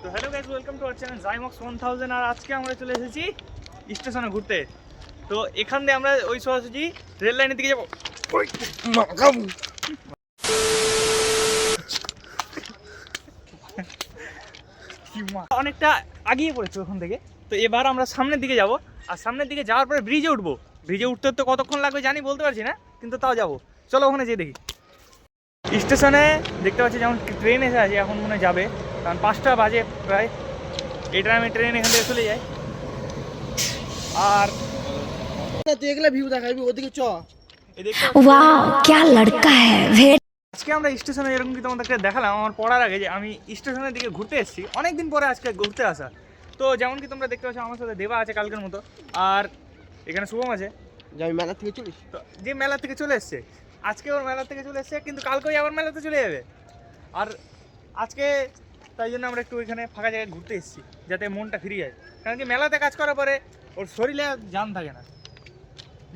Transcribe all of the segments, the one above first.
তো hello guys, welcome to our channel জাইমক্স 1000। আর আজকে আমরা চলে এসেছি স্টেশনে ঘুরতে। তো এখান দিয়ে আমরা ওই সোজাসুজি রেল লাইনের দিকে যাবো। অনেকটা আগিয়ে পড়েছে ওখান থেকে। তো এবার আমরা সামনের দিকে যাব, আর সামনের দিকে যাওয়ার পরে ব্রিজে উঠবো। ব্রিজে উঠতে তো কতক্ষণ লাগবে জানি বলতে পারছি না, কিন্তু তাও যাবো। চলো ওখানে যেয়ে দেখি। স্টেশনে দেখতে পাচ্ছি যেমন ট্রেন এসে আছে, এখন মনে যাবে, কারণ 5টা বাজে প্রায়। এই টাইমে ট্রেন এখান থেকে চলে যায়। আর তুই এগুলা ভিউ দেখাবি, ওদিকে চ। वाह क्या लड़का है। আজকে আমরা স্টেশনে এরকম কি তোমাদেরকে দেখালাম আমার পড়ার আগে যে আমি স্টেশনের দিকে ঘুরতে এসেছি, অনেকদিন পরে আজকে ঘুরতে আসা। তো যেমন কি তোমরা দেখতে পাচ্ছ আমার সাথে দেবা আছে কালকের মতো, আর এখানে শুভম আছে, যে আমি মেলা থেকে চলিস। তো যে মেলা থেকে চলে এসছে। আজকে ওর মেলা থেকে চলে এসছে, কিন্তু কালকেই আবার মেলাতে চলে যাবে। আর আজকে তাই জন্য আমরা একটু ওইখানে ফাঁকা জায়গায় ঘুরতে এসেছি, যাতে মনটা ফিরে যায়। কারণ কি মেলাতে কাজ করার পরে ওর শরীরে জান থাকে না,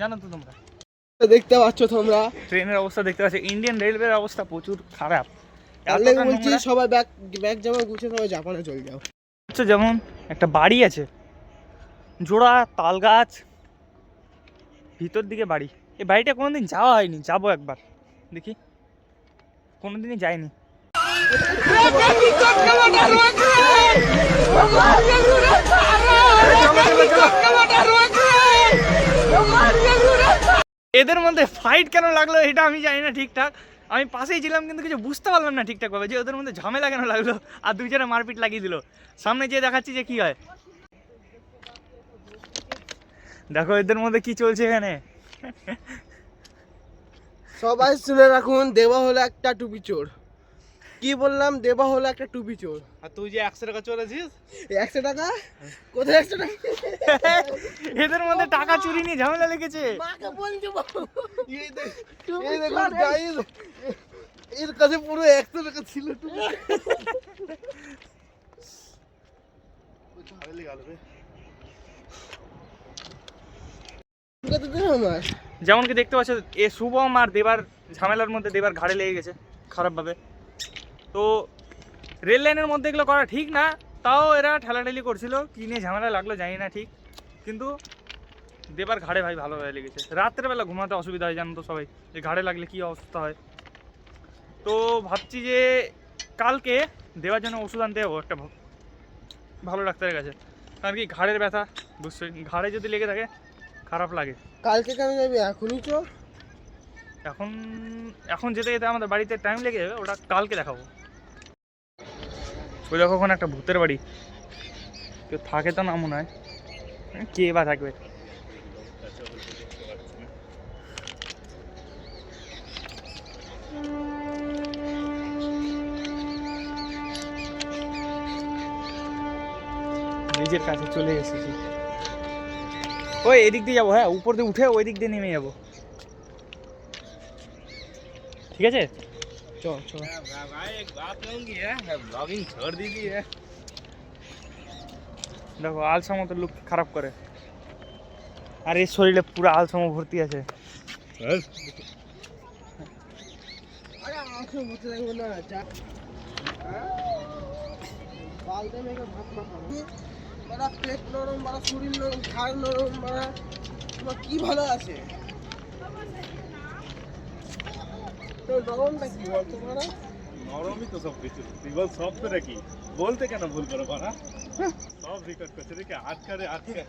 জানো তো তোমরা। দেখতে পাচ্ছ তোমরা ট্রেনের অবস্থা দেখতে পাচ্ছ, ইন্ডিয়ান রেলওয়ের অবস্থা প্রচুর খারাপ। তাহলে বলছি সবাই ব্যাগ জামা গুছিয়ে সবাই জাপানে চলে যাও। যেমন একটা বাড়ি আছে, জোড়া তাল গাছ, ভিতর দিকে বাড়ি। এই বাড়িটা কোনোদিন যাওয়া হয়নি, যাবো একবার দেখি, কোনোদিনই যাইনি। এদের মধ্যে ফাইট কেন লাগলো এটা আমি জানি না ঠিকঠাক। আমি পাশেই ছিলাম কিন্তু কিছু বুঝতে পারলাম না ঠিকঠাক ভাবে যে ওদের মধ্যে ঝামেলা কেন লাগলো, আর দুইজনে মারপিট লাগিয়ে দিল। সামনে যেয়ে দেখাচ্ছি যে কি হয়। দেখো এদের মধ্যে কি চলছে এখানে। সবাই শুনে রাখুন, দেবা হলো একটা টুপি চোর। কি বললাম? দেবা হলো একটা টুপি চোর। আর তুই যে 100 টাকা চলেছিস, 100 টাকা কোথায়? 100 টাকা এদের মধ্যে টাকা চুরি নিয়ে ঝামেলা লেগেছে। মাকে বল দেব। এই দেখুন গাইস, এর কাছে পুরো 100 টাকা ছিল টুপি। ঝাড়ে লেগে গেল রে। কত দিন আমার? যেমন কি দেখতে পাচ্ছ, এ শুভম আর দেবার ঝামেলার মধ্যে দেবার ঘাড়ে লেগে গেছে খারাপভাবে। তো রেল লাইনের মধ্যে এগুলো করা ঠিক না, তাও এরা ঠেলাঠেলি করছিল, কি নিয়ে ঝামেলা লাগলো জানি না ঠিক, কিন্তু দেবার ঘাড়ে ভাই ভালোভাবে লেগেছে। রাত্রেবেলা ঘুমাতে অসুবিধা হয়, জানো তো সবাই, যে ঘাড়ে লাগলে কী অবস্থা হয়। তো ভাবছি যে কালকে দেওয়ার জন্য ওষুধ আনতে যাবো একটা ভালো ডাক্তারের কাছে। কারণ কি ঘাড়ের ব্যথা বুঝছোই, ঘাড়ে যদি লেগে থাকে খারাপ লাগে। কালকে কেন যাবি? এখনই চো। এখন যেতে যেতে আমাদের বাড়িতে টাইম লেগে যাবে, ওটা কালকে দেখাবো। ওই দেখো ওখানে একটা ভূতের বাড়ি, কেউ থাকে তো না মনে হয়, কে বা থাকবে। নিজের কাছে চলে এসেছি। ওই এদিক দিয়ে যাবো, হ্যাঁ উপর দিয়ে উঠে ওই দিক দিয়ে নেমে যাবো, ঠিক আছে? চল চল। भाई एक बात कहूंगी है, ब्लॉगिंग छोड़ दीजिए। দেখো আলসামতো লুক খারাপ করে, আর এর শরীরে পুরো আলসামো ভর্তি আছে। আরে আমাকে বলতে লাগবে না, যা। বালতে মেঘে ভাত না খাবো। বড় পেট নরম, বড় শরীর নরম, ঘাড় নরম, বড় তোমার কি ভালো আছে? তো নরমটা কি বলতো বড়? নরমই তো সব কিছু, তুই বল সব তো নাকি বলতে কেন ভুল করে বানা, সব রেকর্ড করতে রেখে আটকারে আটকা।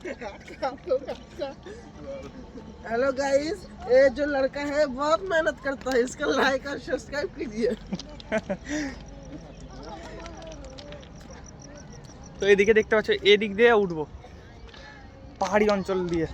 हेलो गाइस, ये जो लड़का है बहुत मेहनत करता है, इसका लाइक और सब्सक्राइब कीजिए। তো এদিকে দেখতে পাচ্ছ, এদিক দিয়ে উঠবো পাহাড়ি অঞ্চল দিয়ে।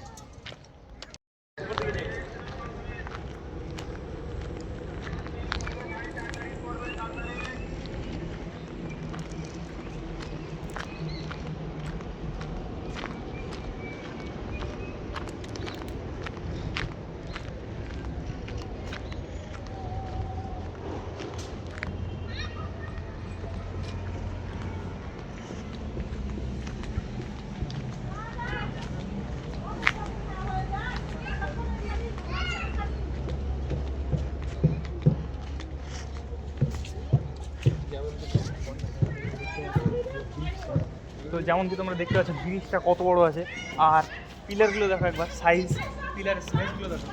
তো যেমন কি তোমরা দেখতে পাচ্ছ ব্রিজটা কত বড় আছে, আর পিলারগুলো দেখো একবার, সাইজ, পিলারের সাইজগুলো দেখো।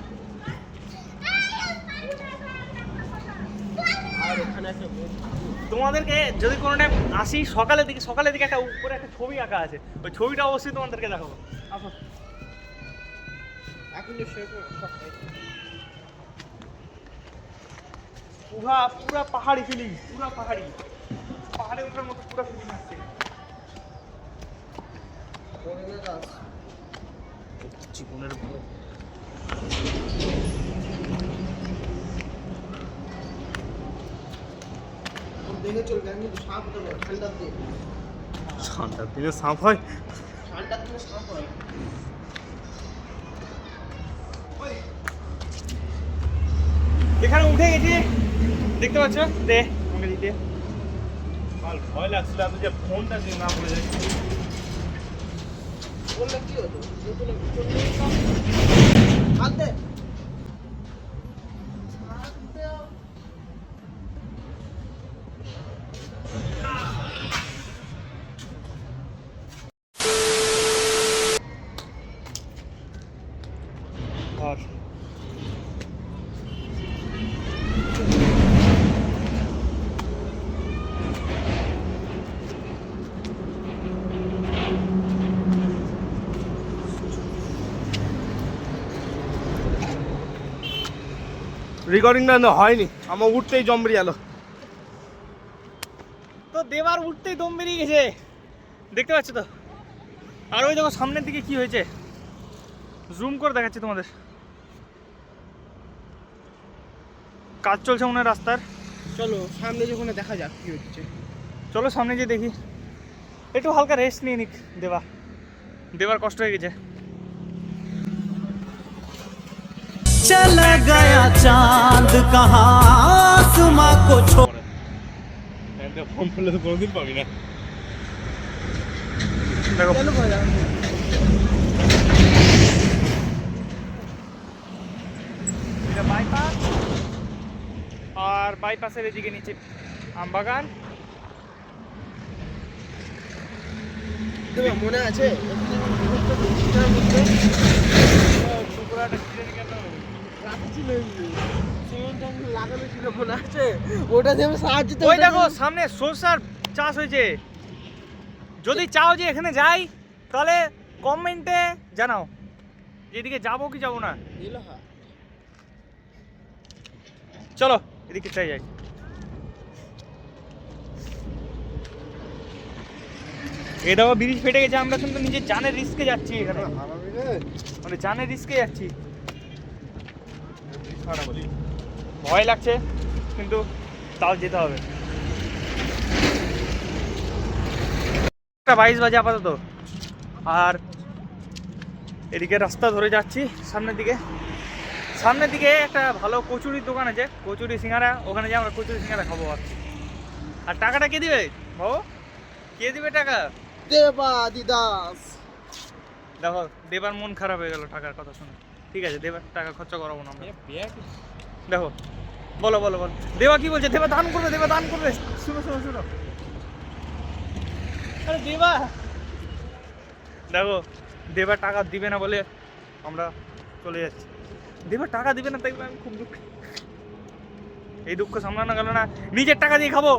আর এখানে একটা তোমাদেরকে যদি কোনো টাইম আসি সকালের দিকে একটা উপরে একটা ছবি আঁকা আছে, ওই ছবিটা অবশ্যই তোমাদেরকে দেখাবো। আসো। এখন পুরা পাহাড়ি ফিলিং, পুরা পাহাড়ে ওঠার মতো পুরা ফিলিং আসছে। জীবনের দেখে চলবে, আমি কিন্তু সাপ দেবো ঠান্ডার দিন, ঠান্ডার দিনে সাপ হয়? ঠান্ডার দিনে সাপ হয়। এখানে উঠে গেছি, দেখতে পাচ্ছ? দে আমাকে দিতে। আমার ভয় লাগছিল আমি যে ফোনটা দিয়ে না পড়ে যাচ্ছি। বললে কি হতো? হাত দে। আর রেকর্ডিংটা হয়নি, আমার উঠতেই জম্বরি এলো। তো দেবার উঠতেই দম বেরিয়ে গেছে, দেখতে পাচ্ছ তো। আর ওই দেখো সামনের দিকে কি হয়েছে, জুম করে দেখাচ্ছি তোমাদের। কাজ চলছে মনে হয় রাস্তার। চলো সামনে যখন দেখা যাক কি হচ্ছে। চলো সামনে গিয়ে দেখি, একটু হালকা রেস্ট নিয়ে নিক দেবার কষ্ট হয়ে গেছে। चला गया चांद कहाँ आसमां को छोड़। ফোন করলে তো কোনোদিন পাবি না। দেখো চলো ভাইয়া, এটা বাইপাস, আর বাইপাসের এদিকে নিচে আমবাগান। তোমার মনে আছে টুকরাটা কিনে কেন লাগানো ছিল, মনে আছে? ওটা দিয়ে আমি সাহায্য ওই দেখো সামনে সরষার চাষ হয়েছে। যদি চাও যে এখানে যাই তাহলে কমেন্টে জানাও এদিকে যাবো কি যাবো না। চলো এদিকে চাই যাই। এই দেখো ব্রিজ ফেটে গেছে, আমরা কিন্তু নিজের জানের রিস্কে যাচ্ছি এখানে, মানে জানের রিস্কে যাচ্ছি। ভয় লাগছে কিন্তু তাও যেতে হবে। 22 বাজে আপাতত, আর এদিকে রাস্তা ধরে যাচ্ছি সামনের দিকে একটা ভালো কচুরির দোকান আছে, কচুরি সিঙ্গারা, ওখানে যে আমরা কচুরি সিঙ্গারা খাবো ভাবছি। আর টাকাটা কে দিবে বাবু, কে দিবে টাকা? দেবা দিদাস। দেখো দেবার মন খারাপ হয়ে গেল টাকার কথা শুনে। ঠিক আছে, দেবার টাকা খরচা করাবো না আমরা। দেখো বলো দেবা কি বলছে, দেবা দান করবে। শুনো আরে দেবা, দেখো দেবা টাকা দিবে না বলে আমরা চলে যাচ্ছি। দেবা টাকা দিবে না, তাই আমি খুব দুঃখ, এই দুঃখ সামলানো গেল না। নিজের টাকা দিয়ে খাবো,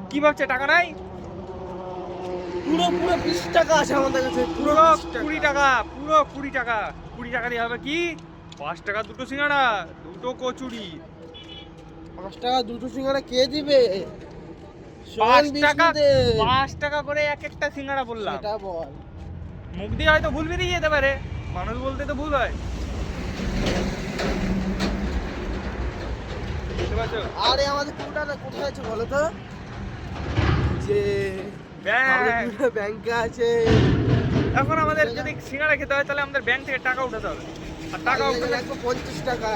কি ভাবছে টাকা নাই? পুরো 20 টাকা আছে আমাদের কাছে, পুরো 20 টাকা, পুরো 20 টাকা। 20 টাকা দিয়ে হবে কি? 5 টাকা দুটো সিঙ্গাড়া, দুটো কচুরি। 5 টাকা দুটো সিঙ্গাড়া কে দিবে? 5 টাকা করে এক একটা সিঙ্গাড়া বললাম। এটা বল, মুখ দিয়ে হয়তো ভুল বেরিয়ে যেতে পারে, মানুষ বলতে তো ভুল হয়। বুঝতে পারছো? আরে আমাদের কোটাটা কোথায় আছে বলো তো? যে ব্যাংকে আছে। এখন আমাদের যদি সিঙ্গাড়া খেতে হয় তাহলে আমাদের ব্যাংক থেকে টাকা উঠাতে হবে, আর টাকা উঠাতে লাগবে 50 টাকা।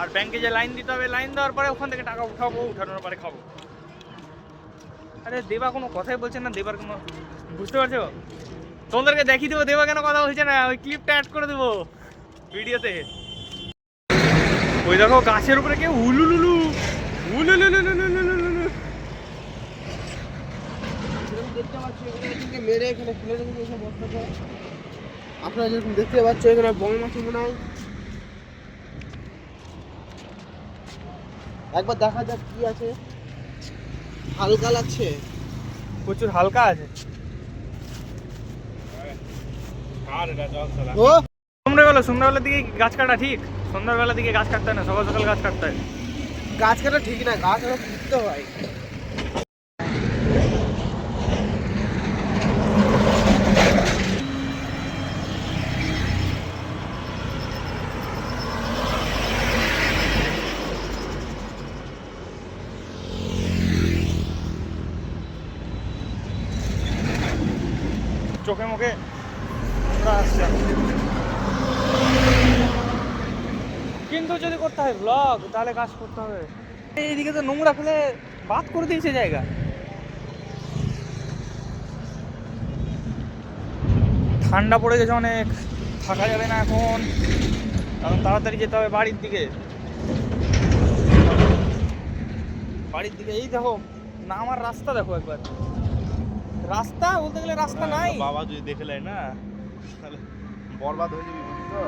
আর ব্যাংকে যে লাইন দিতে হবে, লাইন দেওয়ার পরে ওখান থেকে টাকা উঠানোর পরে খাবো। আরে দেবা কোনো কথাই বলছে না, দেবার কোনো, বুঝতে পারছো? তোমাদেরকে দেখিয়ে দেবো দেবা কেন কথা বলছে না, ওই ক্লিপটা অ্যাড করে দেবো ভিডিওতে। ওই দেখো গাছের উপরে কেউ উলুলুলু। দেখতে পাচ্ছ এখানে এদিকে মেরে এখানে ফেলে রেখেছে এসব বস্তাটা। আপনারা যেরকম দেখতে পাচ্ছ এখানে বম আছে মনে হয়। একবার দেখা যাক কি আছে। হালকা লাগছে। প্রচুর হালকা আছে। আর এটা জল ছাড়া ও সন্ধ্যাবেলার দিকে গাছ কাটা ঠিক? সন্ধ্যাবেলার দিকে গাছ কাটতে হয় না, সকাল সকাল গাছ কাটতে হয়। গাছ কাটা ঠিক না, গাছ কাটা পুঁততে হয়। চোখে মুখে ওরা আসছে। কিন্তু যদি করতে হয় ব্লগ তাহলে কাজ করতে হবে। এইদিকে তো নোংরা ফেলে বাদ করে দিয়েছে জায়গা। ঠান্ডা পড়ে গেছে অনেক, থাকা যাবে না এখন, কারণ তাড়াতাড়ি যেতে হবে বাড়ির দিকে। বাড়ির দিকে এই দেখো না, আমার রাস্তা দেখো একবার। রাস্তা বলতে গেলে রাস্তা নাই। বাবা যদি দেখে নেয় না তাহলে বরবাদ হয়ে যাবি, বুঝলি তো?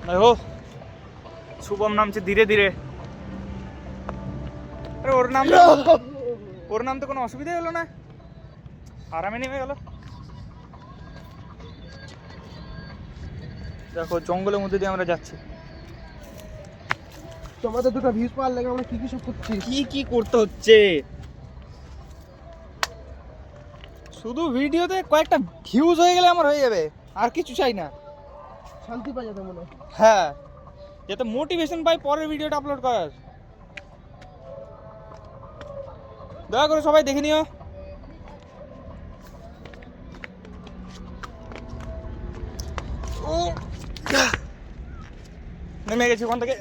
দেখো শুভম নামছে ধীরে ধীরে। আরে ওর নাম তো কোনো অসুবিধাই হলো না, আরামে নেমে গেল। দেখো জঙ্গলের মধ্যে দিয়ে আমরা যাচ্ছি। তোমাদের দুটো ভিউজ পাওয়ার লাগে আমরা কি কি সব করছি। কি কি করতে হচ্ছে, শুধু ভিডিওতে কয়েকটা ভিউজ হয়ে গেলে আমার হয়ে যাবে, আর কিছু চাই না। শান্তি পাই যাতে মনে হয়। হ্যাঁ, যাতে মোটিভেশন পাই পরের ভিডিওটা আপলোড করার। দয়া করে সবাই দেখে নিও। নেমে গেছি ওখান থেকে।